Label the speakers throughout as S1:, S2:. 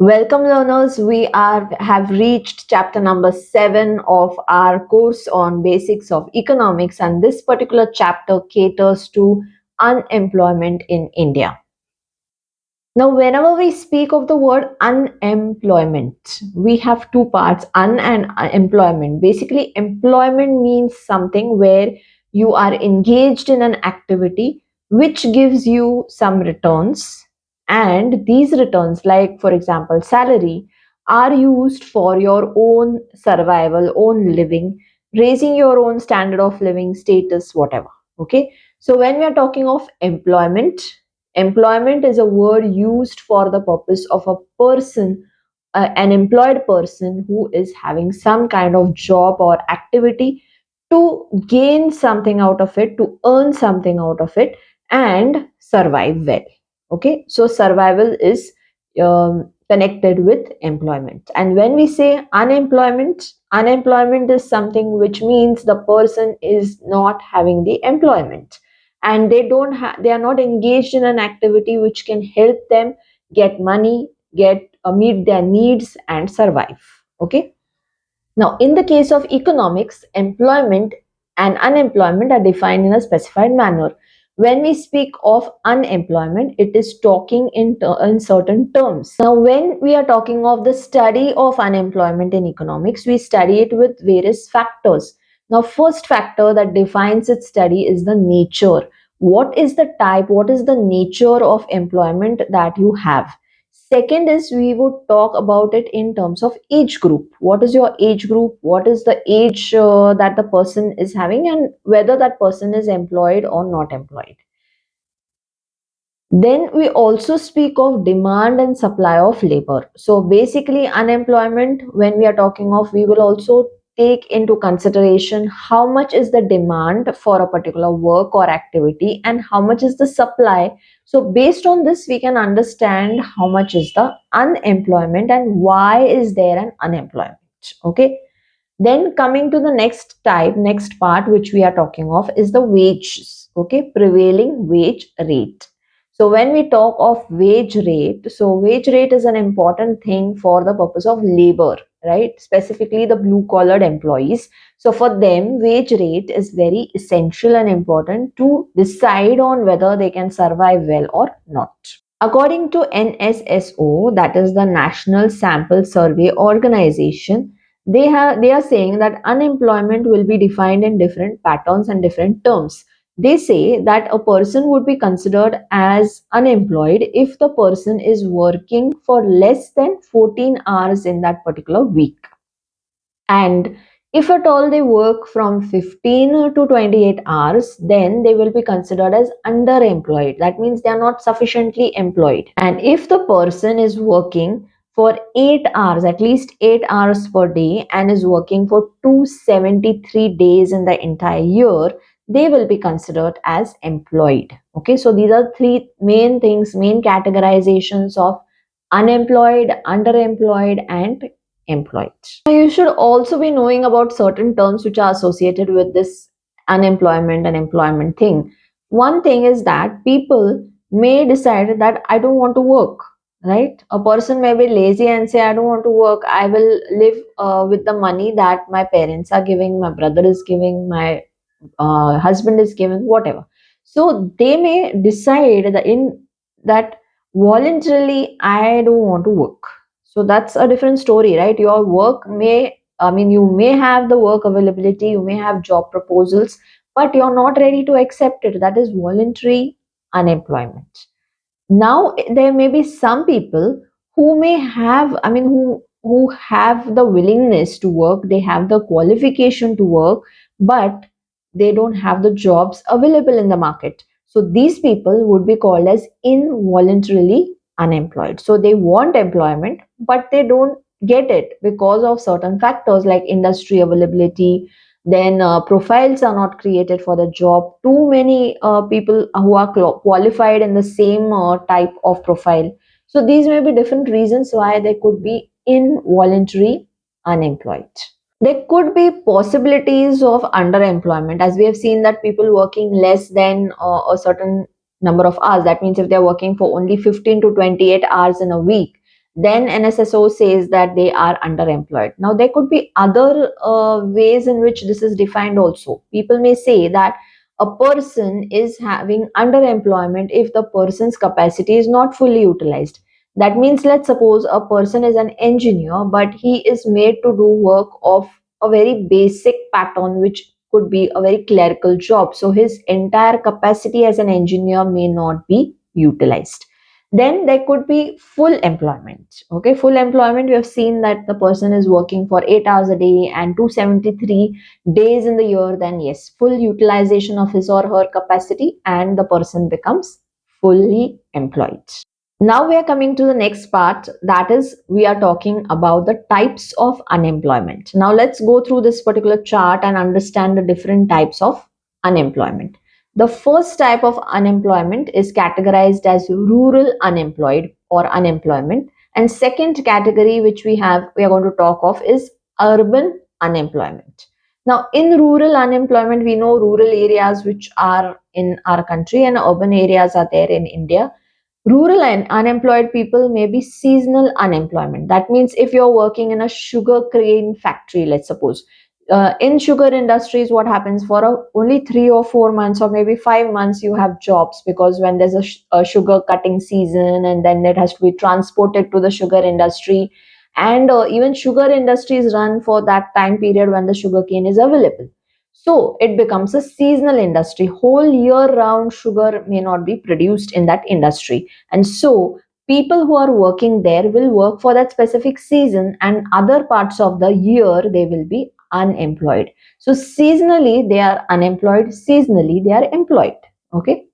S1: Welcome learners, have reached chapter number 7 of our course on basics of economics, and this particular chapter caters to unemployment in India. Now, whenever we speak of the word unemployment, we have two parts, un and employment. Basically, employment means something where you are engaged in an activity which gives you some returns, and these returns, like for example, salary, are used for your own survival, own living, raising your own standard of living, status, whatever. Okay, so when we are talking of employment, employment is a word used for the purpose of a person, an employed person who is having some kind of job or activity to gain something out of it, to earn something out of it, and survive well. Okay, so survival is connected with employment. And when we say unemployment, unemployment is something which means the person is not having the employment, and they are not engaged in an activity which can help them get money, get meet their needs and survive. Okay, now in the case of economics, employment and unemployment are defined in a specified manner. When we speak of unemployment, it is talking in certain terms. Now when we are talking of the study of unemployment in economics, we study it with various factors. Now first factor that defines its study is the nature. What is the type, what is the nature of employment that you have? Second is we would talk about it in terms of age group. What is your age group? What is the age that the person is having, and whether that person is employed or not employed. Then we also speak of demand and supply of labor. So basically, unemployment, when we are talking of, we will also take into consideration how much is the demand for a particular work or activity and how much is the supply. So based on this, we can understand how much is the unemployment and why is there an unemployment. Okay. Then coming to the next type, next part which we are talking of is the wages. Okay, prevailing wage rate. So when we talk of wage rate, so wage rate is an important thing for the purpose of labor, right? Specifically the blue collared employees. So for them, wage rate is very essential and important to decide on whether they can survive well or not. According to NSSO, that is the National Sample Survey Organization, they are saying that unemployment will be defined in different patterns and different terms. They say that a person would be considered as unemployed if the person is working for less than 14 hours in that particular week. And if at all they work from 15 to 28 hours, then they will be considered as underemployed. That means they are not sufficiently employed. And if the person is working for 8 hours, at least 8 hours per day, and is working for 273 days in the entire year, they will be considered as employed. Okay, so these are three main things, main categorizations of unemployed, underemployed, and employed. You should also be knowing about certain terms which are associated with this unemployment and employment thing. One thing is that people may decide that I don't want to work, right? A person may be lazy and say, I don't want to work. I will live with the money that my parents are giving, my brother is giving, my husband is giving, whatever. So they may decide that voluntarily, I don't want to work. So that's a different story, right? Your work may, I mean, you may have the work availability, you may have job proposals, but you're not ready to accept it. That is voluntary unemployment. Now there may be some people who may have, I mean, who have the willingness to work, they have the qualification to work, but they don't have the jobs available in the market. So these people would be called as involuntarily unemployed. So they want employment, but they don't get it because of certain factors like industry availability. Then profiles are not created for the job. Too many people who are qualified in the same type of profile. So these may be different reasons why they could be involuntary unemployed. There could be possibilities of underemployment, as we have seen that people working less than a certain number of hours. That means if they're working for only 15 to 28 hours in a week, then NSSO says that they are underemployed. Now, there could be other ways in which this is defined also. People may say that a person is having underemployment if the person's capacity is not fully utilized. That means, let's suppose a person is an engineer, but he is made to do work of a very basic pattern, which could be a very clerical job. So, his entire capacity as an engineer may not be utilized. Then there could be full employment. Okay, full employment, we have seen that the person is working for 8 hours a day and 273 days in the year. Then yes, full utilization of his or her capacity, and the person becomes fully employed. Now we are coming to the next part, that is, we are talking about the types of unemployment. Now let's go through this particular chart and understand the different types of unemployment. The first type of unemployment is categorized as rural unemployed or unemployment, and second category which we are going to talk of is urban unemployment. Now in rural unemployment, we know rural areas which are in our country and urban areas are there in India. Rural and unemployed people may be seasonal unemployment. That means if you're working in a sugar cane factory, let's suppose, in sugar industries, what happens for only 3 or 4 months or maybe 5 months, you have jobs because when there's a sugar cutting season and then it has to be transported to the sugar industry. And even sugar industries run for that time period when the sugar cane is available. So it becomes a seasonal industry. Whole year round sugar may not be produced in that industry. And so people who are working there will work for that specific season, and other parts of the year they will be unemployed. So seasonally they are unemployed, seasonally they are employed. Okay.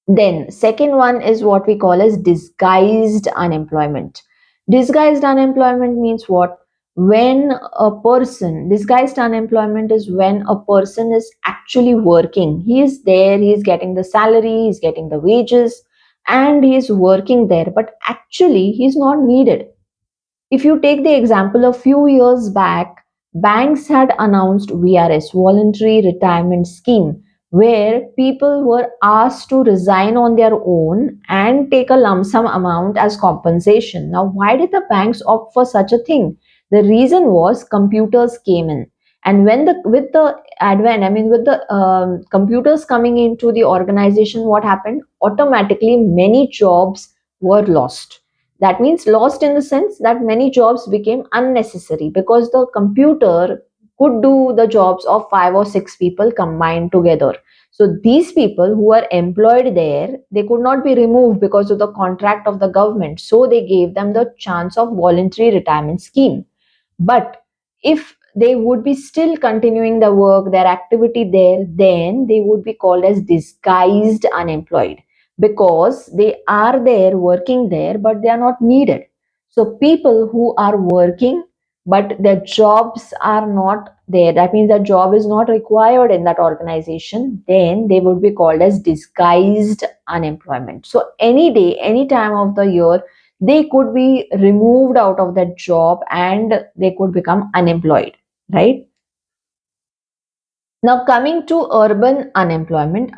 S1: Then second one is what we call as disguised unemployment. Disguised unemployment means what? When a person, disguised unemployment is when a person is actually working. He is there, he is getting the salary, he is getting the wages, and he is working there, but actually he is not needed. If you take the example, a few years back, banks had announced VRS, Voluntary Retirement Scheme, where people were asked to resign on their own and take a lump sum amount as compensation. Now, why did the banks opt for such a thing? The reason was computers came in. And when the with the advent, I mean, with the computers coming into the organization, what happened? Automatically, many jobs were lost. That means lost in the sense that many jobs became unnecessary because the computer could do the jobs of 5 or 6 people combined together. So these people who are employed there, they could not be removed because of the contract of the government. So they gave them the chance of voluntary retirement scheme. But if they would be still continuing the work, their activity there, then they would be called as disguised unemployed because they are there working there, but they are not needed. So people who are working, but their jobs are not there, that means their job is not required in that organization, then they would be called as disguised unemployment. So any day, any time of the year, they could be removed out of that job and they could become unemployed, right? Now, coming to urban unemployment,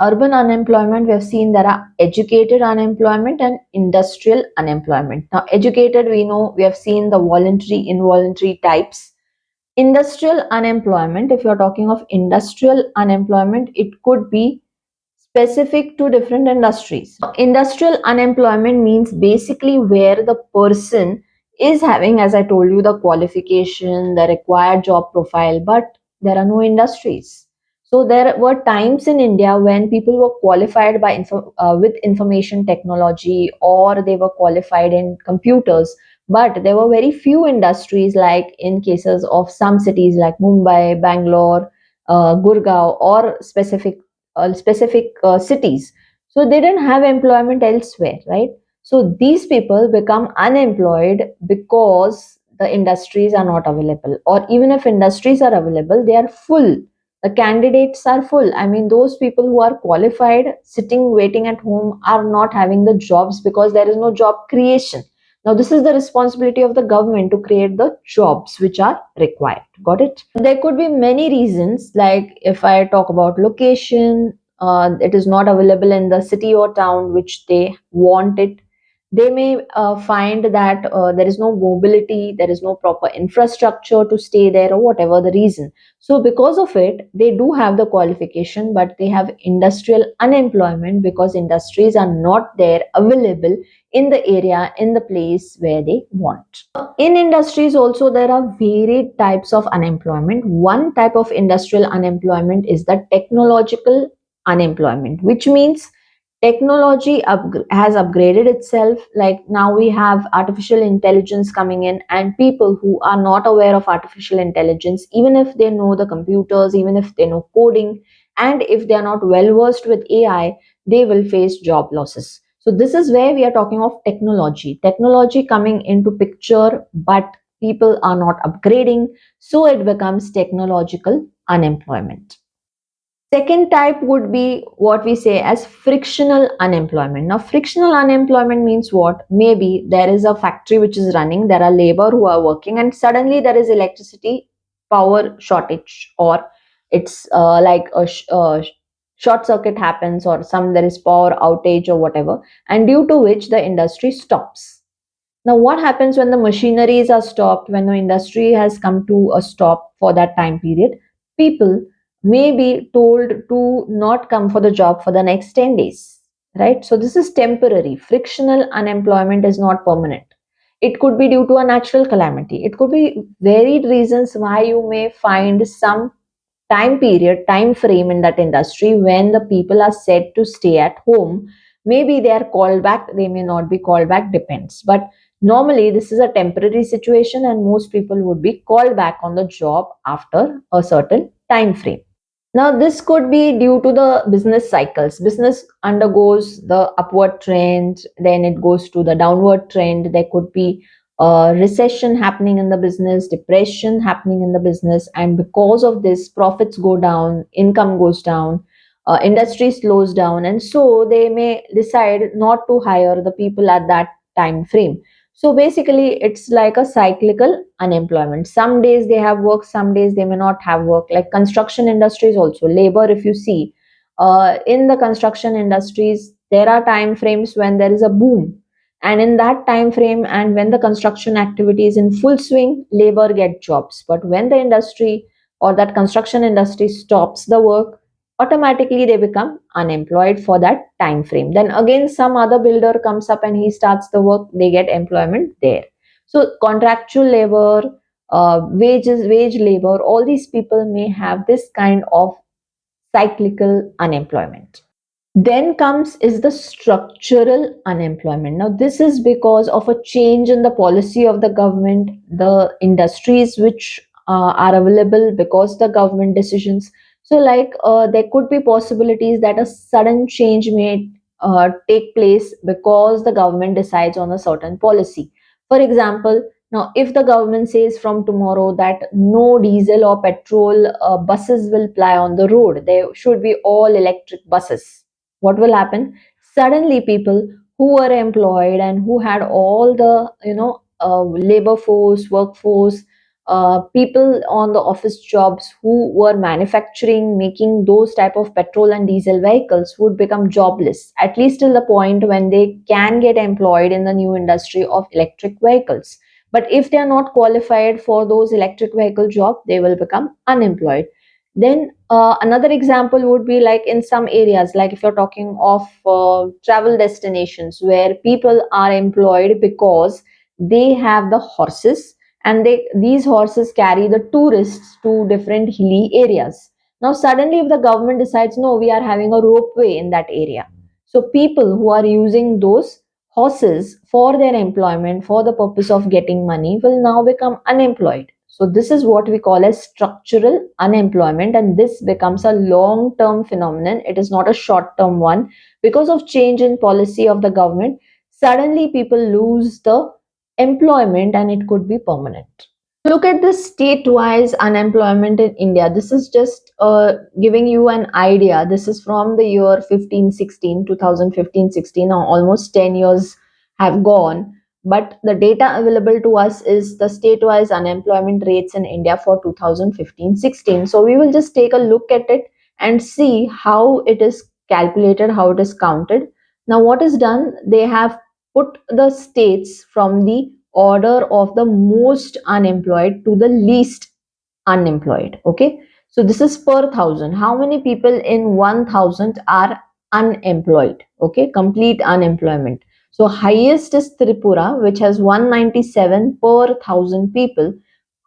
S1: we have seen there are educated unemployment and industrial unemployment. Now, educated, we know we have seen the voluntary, involuntary types. Industrial unemployment, if you're talking of industrial unemployment, it could be specific to different industries. Industrial unemployment means basically where the person is having, as I told you, the qualification, the required job profile, but there are no industries. So there were times in India when people were qualified by with information technology, or they were qualified in computers, but there were very few industries, like in cases of some cities like Mumbai, Bangalore, Gurgaon, or specific cities. So they didn't have employment elsewhere, right? So these people become unemployed because the industries are not available, or even if industries are available, they are full. The candidates are full. I mean, those people who are qualified, sitting, waiting at home, are not having the jobs because there is no job creation. Now, this is the responsibility of the government to create the jobs which are required. Got it? There could be many reasons, like if I talk about location, it is not available in the city or town which they want it. They may find that there is no mobility, there is no proper infrastructure to stay there, or whatever the reason. So because of it, they do have the qualification, but they have industrial unemployment because industries are not there available in the area, in the place where they want. In industries also, there are varied types of unemployment. One type of industrial unemployment is the technological unemployment, which means technology has upgraded itself. Like now we have artificial intelligence coming in, and people who are not aware of artificial intelligence, even if they know the computers, even if they know coding, and if they are not well versed with AI, they will face job losses. So this is where we are talking of technology coming into picture, but people are not upgrading, so it becomes technological unemployment. Second type would be what we say as frictional unemployment. Now, frictional unemployment means what? Maybe there is a factory which is running, there are labor who are working, and suddenly there is electricity power shortage, or it's like a short circuit happens, or some there is power outage or whatever, and due to which the industry stops. Now, what happens when the machineries are stopped, when the industry has come to a stop for that time period? People may be told to not come for the job for the next 10 days, right? So, this is temporary. Frictional unemployment is not permanent. It could be due to a natural calamity. It could be varied reasons why you may find some time period, time frame in that industry when the people are said to stay at home. Maybe they are called back, they may not be called back, depends. But normally this is a temporary situation, and most people would be called back on the job after a certain time frame. Now, this could be due to the business cycles. Business undergoes the upward trend, then it goes to the downward trend. There could be a recession happening in the business, depression happening in the business, and because of this, profits go down, income goes down, industry slows down, and so they may decide not to hire the people at that time frame. So basically, it's like a cyclical unemployment. Some days they have work, some days they may not have work. Like construction industries also, labor, if you see, in the construction industries, there are time frames when there is a boom. And in that time frame, and when the construction activity is in full swing, labor get jobs. But when the industry or that construction industry stops the work, automatically they become unemployed for that time frame. Then again some other builder comes up and he starts the work, they get employment there. So contractual labor, wage labor, all these people may have this kind of cyclical unemployment. Then comes is the structural unemployment. Now, this is because of a change in the policy of the government, the industries which are available because the government decisions. So, like there could be possibilities that a sudden change may take place because the government decides on a certain policy. For example, now if the government says from tomorrow that no diesel or petrol buses will ply on the road, there should be all electric buses, what will happen? Suddenly people who were employed and who had all the labor force, workforce, people on the office jobs who were manufacturing, making those type of petrol and diesel vehicles would become jobless, at least till the point when they can get employed in the new industry of electric vehicles. But if they are not qualified for those electric vehicle job, they will become unemployed. Then another example would be like in some areas, like if you're talking of travel destinations where people are employed because they have the horses, and these horses carry the tourists to different hilly areas. Now suddenly if the government decides no, we are having a ropeway in that area, so people who are using those horses for their employment for the purpose of getting money will now become unemployed. So this is what we call as structural unemployment, and this becomes a long term phenomenon. It is not a short term one. Because of change in policy of the government, suddenly people lose the employment and it could be permanent. Look at the state-wise unemployment in India. This is just giving you an idea. This is from the year 2015, 16. Now almost 10 years have gone. But the data available to us is the state-wise unemployment rates in India for 2015, 16. So we will just take a look at it and see how it is calculated, how it is counted. Now what is done? They have put the states from the order of the most unemployed to the least unemployed. Okay, so this is per thousand. How many people in 1000 are unemployed? Okay, complete unemployment. So highest is Tripura, which has 197 per thousand people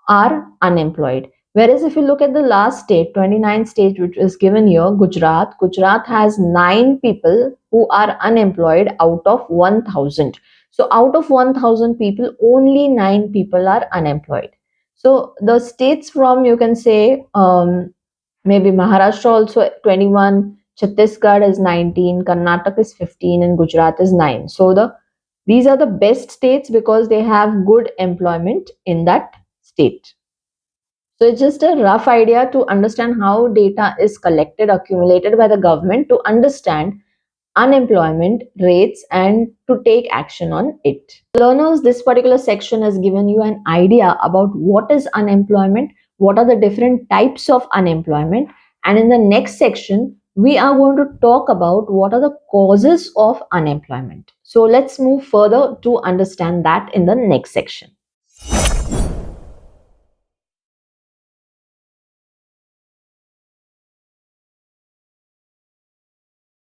S1: are unemployed. Whereas if you look at the last state, 29 state, which is given here, Gujarat has 9 people who are unemployed out of 1000. So out of 1000 people, only 9 people are unemployed. So the states from, you can say, maybe Maharashtra also 21, Chhattisgarh is 19, Karnataka is 15, and Gujarat is 9. So these are the best states because they have good employment in that state. So it's just a rough idea to understand how data is collected, accumulated by the government to understand unemployment rates and to take action on it. Learners, this particular section has given you an idea about what is unemployment, what are the different types of unemployment, and in the next section, we are going to talk about what are the causes of unemployment. So let's move further to understand that in the next section.